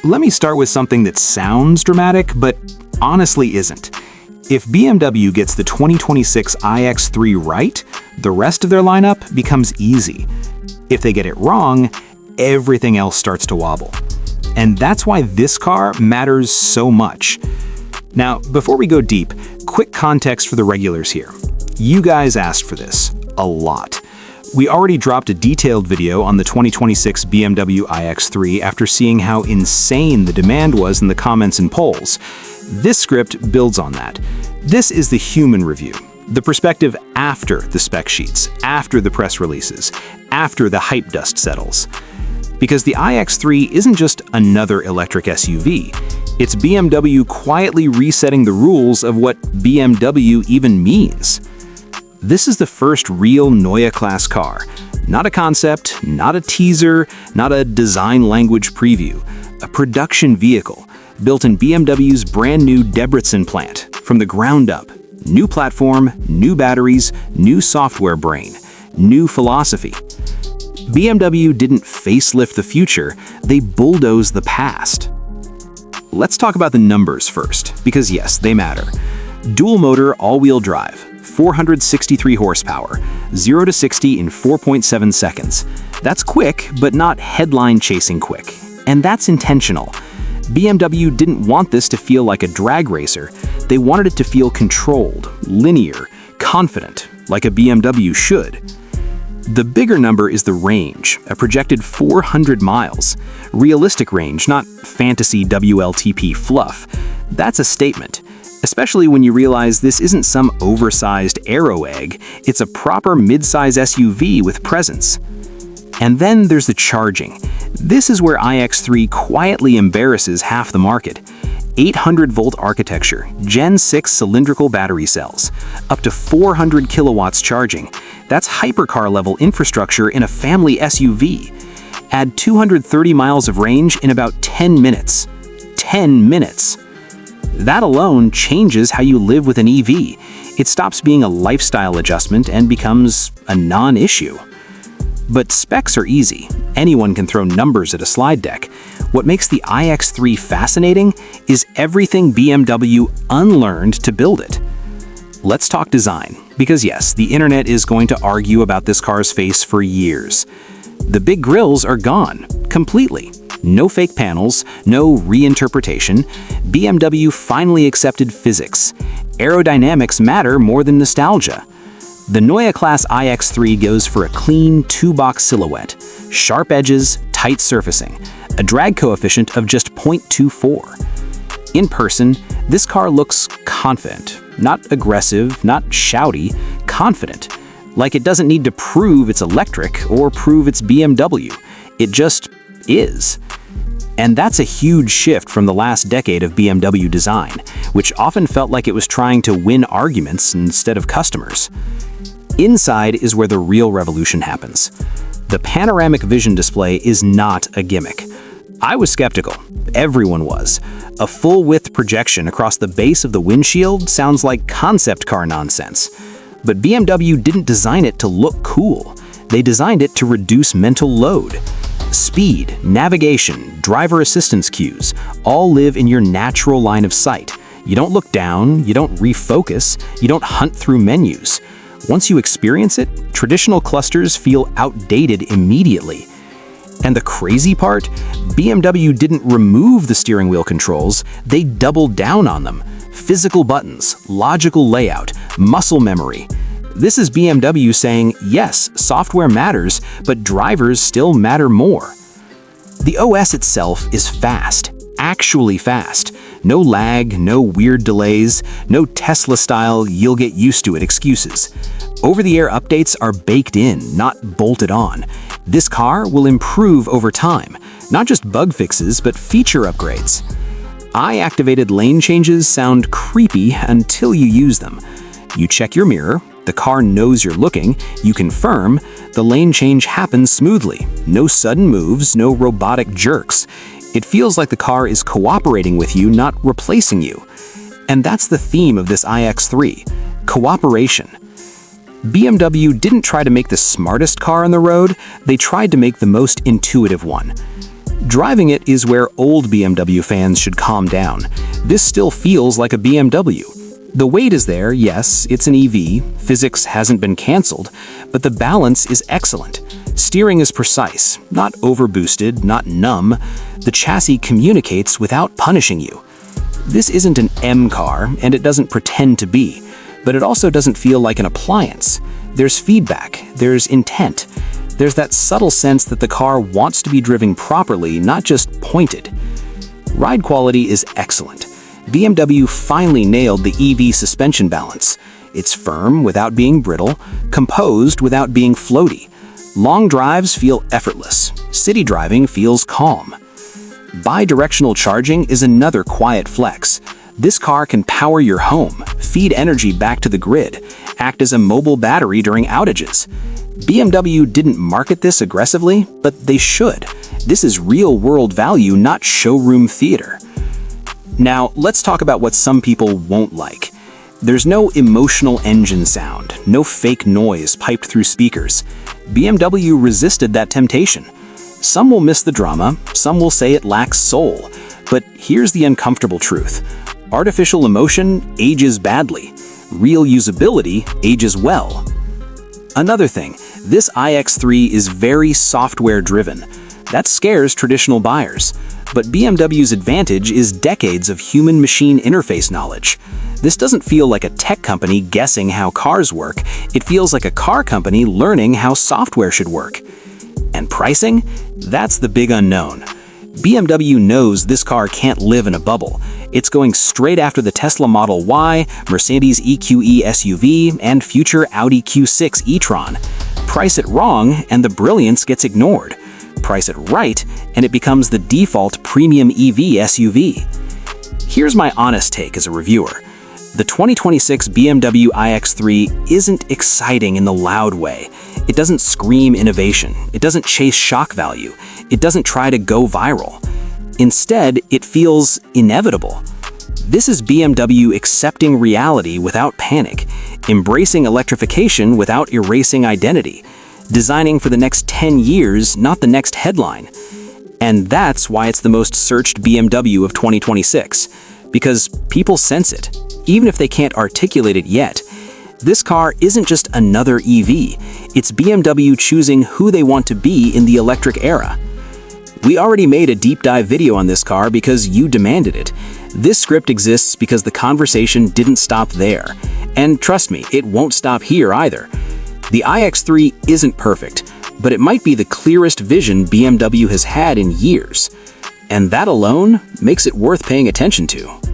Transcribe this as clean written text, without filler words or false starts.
Let me start with something that sounds dramatic, but honestly isn't. If BMW gets the 2026 iX3 right, the rest of their lineup becomes easy. If they get it wrong, everything else starts to wobble. And that's why this car matters so much. Now, before we go deep, quick context for the regulars here. You guys asked for this a lot. We already dropped a detailed video on the 2026 BMW iX3 after seeing how insane the demand was in the comments and polls. This script builds on that. This is the human review, the perspective after the spec sheets, after the press releases, after the hype dust settles. Because the iX3 isn't just another electric SUV. It's BMW quietly resetting the rules of what BMW even means. This is the first real Neue Klasse car. Not a concept, not a teaser, not a design language preview. A production vehicle, built in BMW's brand new Debrecen plant, from the ground up. New platform, new batteries, new software brain, new philosophy. BMW didn't facelift the future, they bulldozed the past. Let's talk about the numbers first, because yes, they matter. Dual motor, all-wheel drive, 463 horsepower, 0 to 60 in 4.7 seconds. That's quick, but not headline-chasing quick. And that's intentional. BMW didn't want this to feel like a drag racer. They wanted it to feel controlled, linear, confident, like a BMW should. The bigger number is the range, a projected 400 miles. Realistic range, not fantasy WLTP fluff. That's a statement, especially when you realize this isn't some oversized aero egg, it's a proper mid-size SUV with presence. And then there's the charging. This is where iX3 quietly embarrasses half the market. 800-volt architecture, Gen 6 cylindrical battery cells, up to 400 kilowatts charging. That's hypercar-level infrastructure in a family SUV. Add 230 miles of range in about 10 minutes. 10 minutes! That alone changes how you live with an EV. It stops being a lifestyle adjustment and becomes a non-issue. But specs are easy. Anyone can throw numbers at a slide deck. What makes the iX3 fascinating is everything BMW unlearned to build it. Let's talk design, because yes, the internet is going to argue about this car's face for years. The big grills are gone, completely. No fake panels, no reinterpretation. BMW finally accepted physics. Aerodynamics matter more than nostalgia. The Neue Klasse iX3 goes for a clean two-box silhouette, sharp edges, tight surfacing, a drag coefficient of just 0.24. In person, this car looks confident, not aggressive, not shouty, confident, like it doesn't need to prove it's electric or prove it's BMW. It just is. And that's a huge shift from the last decade of BMW design, which often felt like it was trying to win arguments instead of customers. Inside is where the real revolution happens. The Panoramic Vision display is not a gimmick. I was skeptical. Everyone was. A full-width projection across the base of the windshield sounds like concept car nonsense. But BMW didn't design it to look cool. They designed it to reduce mental load. Speed, navigation, driver assistance cues all live in your natural line of sight. You don't look down, you don't refocus, you don't hunt through menus. Once you experience it, traditional clusters feel outdated immediately. And the crazy part? BMW didn't remove the steering wheel controls, they doubled down on them. Physical buttons, logical layout, muscle memory. This is BMW saying, yes, software matters, but drivers still matter more. The OS itself is fast, actually fast. No lag, no weird delays, no Tesla-style "you'll get used to it" excuses. Over-the-air updates are baked in, not bolted on. This car will improve over time, not just bug fixes, but feature upgrades. Eye-activated lane changes sound creepy until you use them. You check your mirror, the car knows you're looking, you confirm, the lane change happens smoothly. No sudden moves, no robotic jerks. It feels like the car is cooperating with you, not replacing you. And that's the theme of this iX3, cooperation. BMW didn't try to make the smartest car on the road, they tried to make the most intuitive one. Driving it is where old BMW fans should calm down. This still feels like a BMW. The weight is there, yes, it's an EV, physics hasn't been cancelled, but the balance is excellent. Steering is precise, not overboosted, not numb. The chassis communicates without punishing you. This isn't an M car, and it doesn't pretend to be, but it also doesn't feel like an appliance. There's feedback, there's intent. There's that subtle sense that the car wants to be driven properly, not just pointed. Ride quality is excellent. BMW finally nailed the EV suspension balance. It's firm without being brittle, composed without being floaty. Long drives feel effortless. City driving feels calm. Bi-directional charging is another quiet flex. This car can power your home, feed energy back to the grid, act as a mobile battery during outages. BMW didn't market this aggressively, but they should. This is real-world value, not showroom theater. Now, let's talk about what some people won't like. There's no emotional engine sound, no fake noise piped through speakers. BMW resisted that temptation. Some will miss the drama, some will say it lacks soul. But here's the uncomfortable truth. Artificial emotion ages badly. Real usability ages well. Another thing, this iX3 is very software-driven. That scares traditional buyers. But BMW's advantage is decades of human-machine interface knowledge. This doesn't feel like a tech company guessing how cars work. It feels like a car company learning how software should work. And pricing? That's the big unknown. BMW knows this car can't live in a bubble. It's going straight after the Tesla Model Y, Mercedes EQE SUV, and future Audi Q6 e-tron. Price it wrong, and the brilliance gets ignored. Price it right, and it becomes the default premium EV SUV. Here's my honest take as a reviewer. The 2026 BMW iX3 isn't exciting in the loud way. It doesn't scream innovation. It doesn't chase shock value. It doesn't try to go viral. Instead, it feels inevitable. This is BMW accepting reality without panic, embracing electrification without erasing identity, designing for the next 10 years, not the next headline. And that's why it's the most searched BMW of 2026, because people sense it, even if they can't articulate it yet. This car isn't just another EV, it's BMW choosing who they want to be in the electric era. We already made a deep dive video on this car because you demanded it. This script exists because the conversation didn't stop there. And trust me, it won't stop here either. The iX3 isn't perfect, but it might be the clearest vision BMW has had in years. And that alone makes it worth paying attention to.